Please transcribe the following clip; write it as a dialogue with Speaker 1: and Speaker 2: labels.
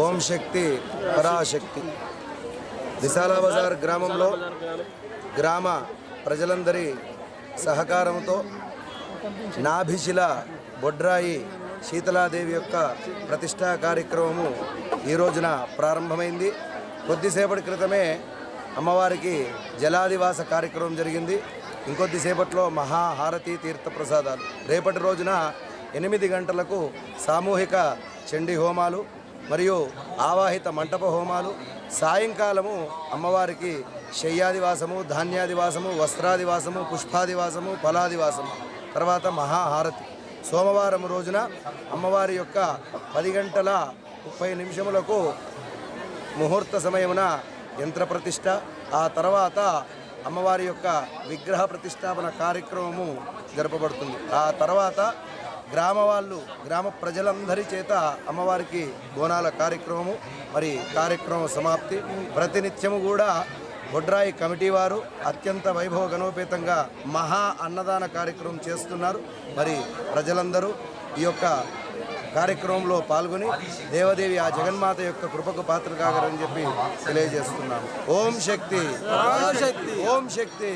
Speaker 1: ఓం శక్తి పరాశక్తి. విశాల బజార్ గ్రామంలో గ్రామ ప్రజలందరి సహకారంతో నాభిశిల బొడ్రాయి శీతలాదేవి యొక్క ప్రతిష్టా కార్యక్రమము ఈ రోజున ప్రారంభమైంది. కొద్దిసేపటి క్రితమే అమ్మవారికి జలాదివాస కార్యక్రమం జరిగింది. ఇంకొద్దిసేపట్లో మహాహారతి తీర్థప్రసాదాలు. రేపటి రోజున 8 గంటలకు సామూహిక చండీ హోమాలు మరియు ఆవాహిత మంటప హోమాలు. సాయంకాలము అమ్మవారికి శయ్యాదివాసము, ధాన్యాదివాసము, వస్త్రాదివాసము, పుష్పాదివాసము, ఫలాదివాసము, తర్వాత మహాహారతి. సోమవారం రోజున అమ్మవారి యొక్క 10:30 ముహూర్త సమయమున యంత్ర ప్రతిష్ట, ఆ తర్వాత అమ్మవారి యొక్క విగ్రహ ప్రతిష్టాపన కార్యక్రమము జరపబడుతుంది. ఆ తర్వాత గ్రామ ప్రజలందరి చేత అమ్మవారికి బోనాల కార్యక్రమము, మరి కార్యక్రమం సమాప్తి. ప్రతినిత్యము కూడా బొడ్రాయి కమిటీ వారు అత్యంత వైభవ గణోపేతంగా మహా అన్నదాన కార్యక్రమం చేస్తున్నారు. మరి ప్రజలందరూ ఈ యొక్క కార్యక్రమంలో పాల్గొని దేవదేవి ఆ జగన్మాత యొక్క కృపకు పాత్ర కాగరని చెప్పి తెలియజేస్తున్నాము. ఓం శక్తి, ఓం శక్తి, ఓం శక్తి.